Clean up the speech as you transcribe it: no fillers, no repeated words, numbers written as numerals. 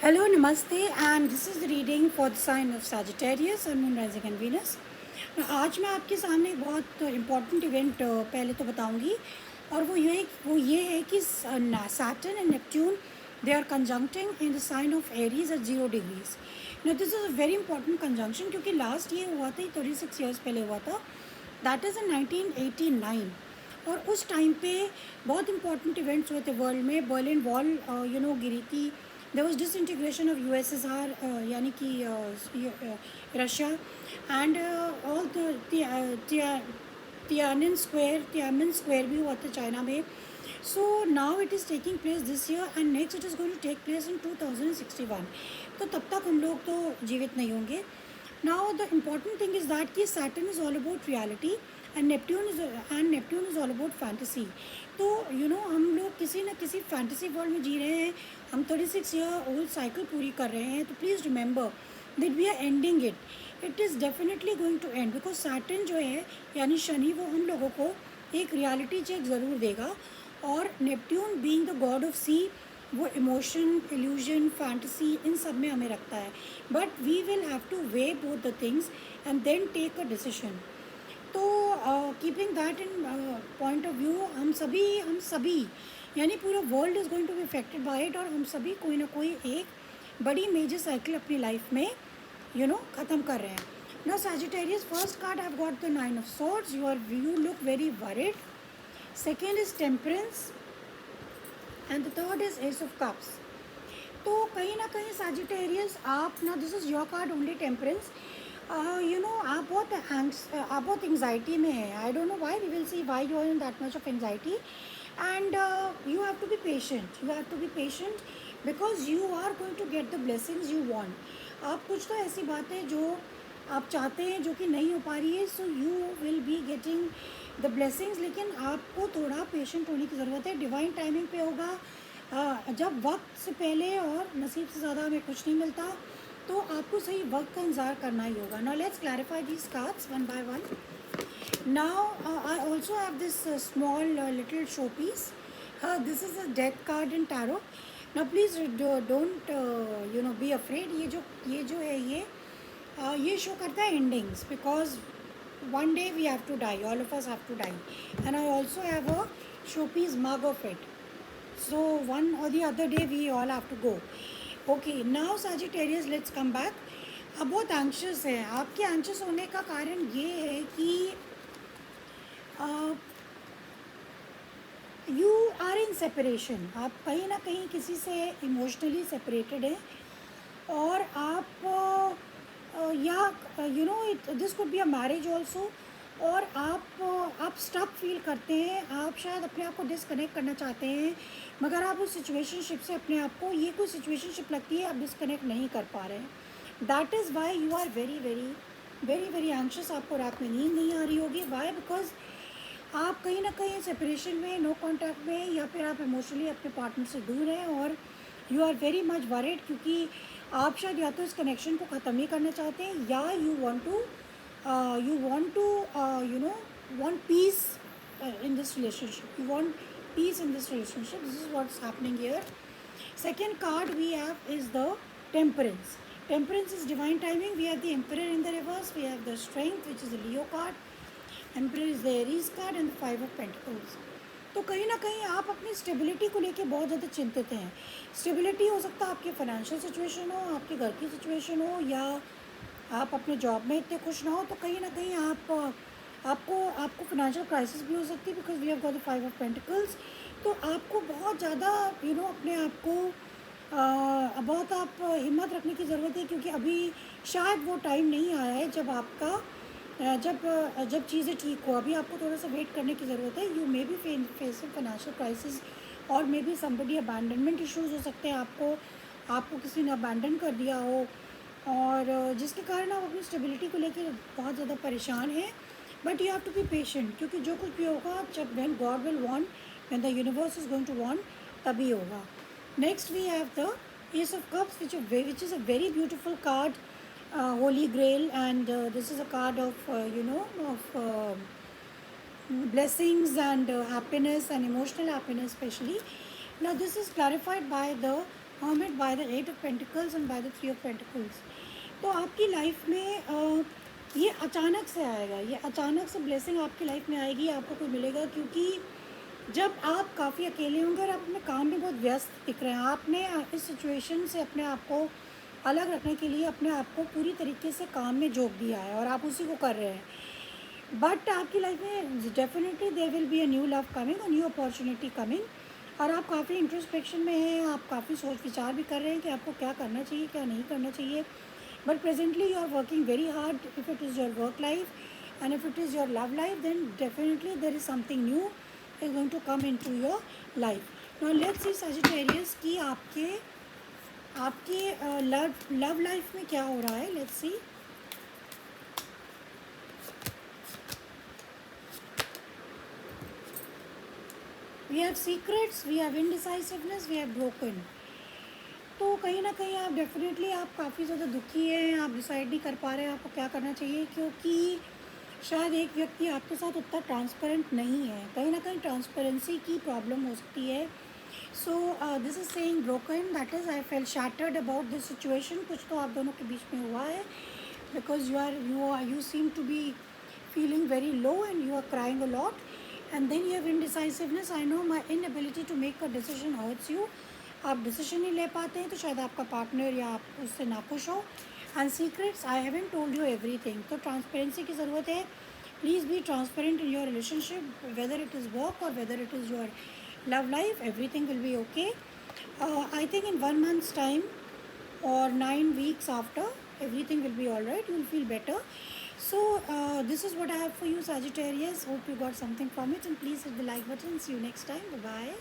Hello, Namaste, and this is the reading for the sign of Sagittarius and Moon Rising and Venus. आज मैं आपके सामने एक बहुत इम्पॉर्टेंट इवेंट पहले तो बताऊंगी और वो ये है कि Saturn and Neptune they are conjuncting in the sign of Aries at 0 degrees. No this is a very important conjunction क्योंकि लास्ट ये हुआ था, 36 ईयर्स पहले हुआ था. That is in 1989. और उस टाइम पे बहुत इंपॉर्टेंट इवेंट्स हुए थे वर्ल्ड में. बर्लिन वॉल गिरी थी. There was disintegration of USSR, यानी कि Russia, and all the Tiananmen square भी हुआ था चाइना में. So now it is taking place this year and next it is going to take place in 2061. तो तब तक हम लोग तो जीवित नहीं होंगे. Now the important thing is that कि Saturn is all about reality and Neptune is all about fantasy. तो हम लोग किसी न किसी फैंटेसी वर्ल्ड में जी रहे हैं. हम 36 ईयर ओल्ड साइकिल पूरी कर रहे हैं. तो please remember that we are ending it. It is definitely going to end because Saturn जो है यानी शनि, वो हम लोगों को एक रियलिटी चेक ज़रूर देगा. और Neptune being the god of sea, वो इमोशन, इल्यूजन, फैंटेसी, इन सब में हमें रखता है. But we will have to weigh both the things and then take a decision. तो keeping that in point of view, हम सभी यानी पूरा world is going to be affected by it. और हम सभी कोई ना कोई एक बड़ी मेजर साइकिल अपनी लाइफ में ख़त्म कर रहे हैं. Now Sagittarius, first card I have got the 9 of Swords. You look very worried. Second is Temperance and the third is Ace of Cups. तो कहीं ना कहीं सैजिटेरियस, आप ना, this is your card only, temperance. आप बहुत anxiety में हैं. I don't know why. We will see why you are in that much of anxiety. And you have to be patient. Because you are going to get the blessings you want. आप कुछ तो ऐसी बातें जो आप चाहते हैं जो कि नहीं हो पा रही है, so you will be getting the blessings. लेकिन आपको थोड़ा पेशेंट होने की ज़रूरत है. डिवाइन टाइमिंग पे होगा. जब वक्त से पहले और नसीब से ज़्यादा हमें कुछ नहीं मिलता, तो आपको सही वक्त का इंतज़ार करना ही होगा. Now let's clarify these cards one by one. Now I also have this small little showpiece. This is a death card in tarot. Now please don't be afraid. ये जो है ये शो करता है endings. Because one day we have to die, all of us have to die. And I also have a showpiece mug of it. So one or the other day we all have to go. Okay, now Sagittarius, let's come back. आप बहुत anxious हैं. आपके anxious होने का कारण ये है कि यू आर इन सेपरेशन. आप कहीं ना कहीं किसी से इमोशनली सेपरेटेड हैं. और आप या this could be a marriage also. और आप स्टक फील करते हैं. आप शायद अपने आप को डिसकनेक्ट करना चाहते हैं, मगर आप उस सिचुएशनशिप से अपने आप को, ये कोई सिचुएशनशिप लगती है, आप डिसकनेक्ट नहीं कर पा रहे हैं. That is why you are very very very very anxious. आपको रात में नींद नहीं आ रही होगी. वाई? बिकॉज आप कहीं ना कहीं सेपरेशन में, नो कॉन्टैक्ट में, या फिर आप इमोशनली अपने पार्टनर से दूर हैं. और you are very much worried क्योंकि आप शायद या तो इस कनेक्शन को ख़त्म ही करना चाहते हैं, या you want to want peace in this relationship. You want peace in this relationship. This is what's happening here. Second card we have is the Temperance. Temperance is divine timing. We have the Emperor in the reverse. We have the Strength, which is the Leo card. Emperor is the Aries card, and the Five of Pentacles. तो कहीं ना कहीं आप अपनी stability को लेके बहुत ज़्यादा चिंतित हैं. स्टेबिलिटी हो सकता है आपकी फाइनेंशियल सिचुएशन हो, आपके घर की सिचुएशन हो, या आप अपने जॉब में इतने खुश ना हो. तो कहीं ना कहीं आपको फाइनेंशियल क्राइसिस भी हो सकती है. Because we have got the 5 of Pentacles. तो आपको बहुत ज़्यादा अपने आप को बहुत आप हिम्मत रखने की ज़रूरत है. क्योंकि अभी शायद वो टाइम नहीं आया है जब आपका जब चीज़ें ठीक हो. अभी आपको थोड़ा सा वेट करने की ज़रूरत है. You may be facing financial crisis, और may be somebody abandonment issues हो सकते हैं. आपको किसी ने अबैंडन कर दिया हो, और जिसके कारण आप अपनी स्टेबिलिटी को लेकर बहुत ज़्यादा परेशान हैं. But you have to be patient, क्योंकि जो कुछ भी होगा, जब when God will want, when the universe is going to want, तभी होगा. Next we have the Ace of Cups, which is a very beautiful card, Holy Grail, and this is a card of blessings and happiness and emotional happiness especially. Now this is clarified by the hermit by the 8 of Pentacles and by the 3 of Pentacles. तो आपकी life में ये अचानक से आएगा, ये अचानक से ब्लेसिंग आपकी लाइफ में आएगी, आपको कोई मिलेगा, क्योंकि जब आप काफ़ी अकेले होंगे और आप अपने काम में बहुत व्यस्त दिख रहे हैं, आपने इस सिचुएशन से अपने आप को अलग रखने के लिए अपने आप को पूरी तरीके से काम में झोंक दिया है और आप उसी को कर रहे हैं। बट आपकी लाइफ में definitely there will be a new love coming, a new opportunity coming, और आप काफ़ी इंट्रोस्पेक्शन में हैं, आप काफ़ी सोच विचार भी कर रहे हैं कि आपको क्या करना चाहिए, क्या नहीं करना चाहिए। But presently you are working very hard. If it is your work life and if it is your love life, then definitely there is something new is going to come into your life. Now let's see Sagittarius कि आपके love life में क्या हो रहा है. Let's see. We have secrets, we have indecisiveness, we have broken. तो कहीं ना कहीं आप डेफिनेटली आप काफ़ी ज़्यादा दुखी हैं, आप डिसाइड नहीं कर पा रहे हैं आपको क्या करना चाहिए, क्योंकि शायद एक व्यक्ति आपके साथ उतना ट्रांसपेरेंट नहीं है, कहीं ना कहीं ट्रांसपेरेंसी की प्रॉब्लम हो सकती है. So this is saying broken, that is I fell shattered about this situation. कुछ तो आप दोनों के बीच में हुआ है, because you seem to be feeling very low and you are crying a lot, and then you have indecisiveness. I know my inability to make a decision hurts you. आप डिसीजन नहीं ले पाते हैं तो शायद आपका पार्टनर या आप उससे नाखुश हो. And secrets, I haven't told you everything. तो ट्रांसपेरेंसी की ज़रूरत है. Please be transparent in your relationship, whether it is work और whether it is your love life. Everything will be okay. I think in 1 month's time or 9 weeks after, everything will be all right. You will feel better. So this is what I have for you, Sagittarius. Hope you got something from it, and please hit the like button. See you next time. Bye bye.